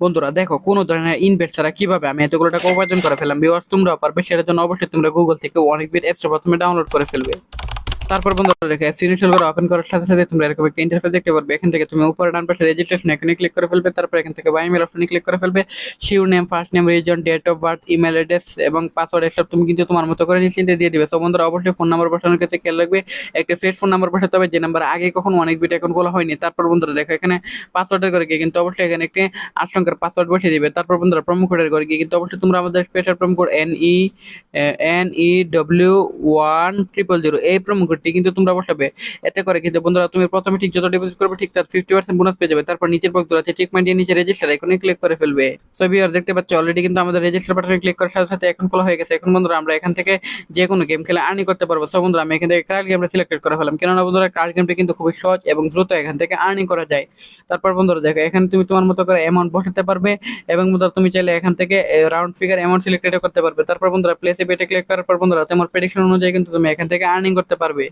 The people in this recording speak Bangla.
বন্ধুরা দেখো কোনো ধরনের ইনভেস্ট ছাড়া কিভাবে আমি এতগুলো টাকা উপার্জন করে ফেললাম। ভিউয়ার্স তোমরাও পারবে, সেটার জন্য অবশ্যই তোমরা গুগল থেকে অনেকবিট অ্যাপসটা প্রথমে ডাউনলোড করে ফেলবে। তারপর বন্ধুরা দেখো অ্যাপস ইনস্টল করে ওপেন করার সাথে সাথে তোমরা এরকম একটা ইন্টারফেস দেখতে পারবে। এখান থেকে তুমি উপরে ডান পাশে রেজিস্ট্রেশন এখানে ক্লিক করে ফেলবে। তারপর এখান থেকে বাই ইমেল অপশনে ক্লিক করে ফেলবে। Surname, first name, reason, date of birth, email address এবং পাসওয়ার্ড এসব তুমি কিন্তু তোমার মতো করে নিশ্চিন্তে দিয়ে দিবে। তো বন্ধুরা অবশ্যই ফোন নাম্বার বসানোর ক্ষেত্রে খেয়াল রাখবে, একটা ফ্রেশ ফোন নাম্বার বসাতে হবে যে নাম্বার আগে কখনো অনেক বিট অ্যাকাউন্ট খোলা হয়নি। তারপর বন্ধুরা দেখো এখানে পাসওয়ার্ডের করে গিয়ে কিন্তু অবশ্যই এখানে একটি 8 সংখ্যার পাসওয়ার্ড বসিয়ে দিবে। তারপর বন্ধুরা প্রোমো কোডের করে গিয়ে কিন্তু অবশ্যই তোমরা আমাদের স্পেশাল প্রোমো কোড NEW1000 এই প্রোমো কোডটি কিন্তু তোমরা বসাবে। এতে করে কিন্তু বন্ধুরা তুমি প্রথমে ঠিক যত ডিপোজিট করবে ঠিক তার 50% বোনাস পেয়ে যাবে। তারপর নিচের বক্স আছে টিক মাইন্ড দিয়ে নিচে রেজিস্টার এখানে ক্লিক করে ফেলবে। সো ভিউয়ার দেখতে পাচ্ছ অলরেডি কিন্তু আমাদের রেজিস্টার বাটনে ক্লিক করার সাথে সাথে এখন খোলা হয়ে গেছে। এখন বন্ধুরা আমরা এখান থেকে যে কোনো গেম খেলে আর্নিং করতে পারবো। সো বন্ধুরা আমি এখান থেকে ক্রাশ গেমটা সিলেক্টেড করে ফেলাম, কেননা বন্ধুরা ক্রাশ গেমটা কিন্তু খুবই সহজ এবং দ্রুত এখান থেকে আর্নিং করা যায়। তারপর বন্ধুরা দেখো এখানে তুমি তোমার মতো করে অ্যামাউন্ট বসাতে পারবে এবং বন্ধুরা তুমি চাইলে এখান থেকে রাউন্ড ফিগার অ্যামাউন্ট সিলেক্টেড করতে পারবে। তারপর বন্ধুরা প্লেসে বেটে ক্লিক করার পর বন্ধুরা তোমার প্রেডিকশন অনুযায়ী কিন্তু তুমি এখান থেকে আর্নিং করতে পারবে।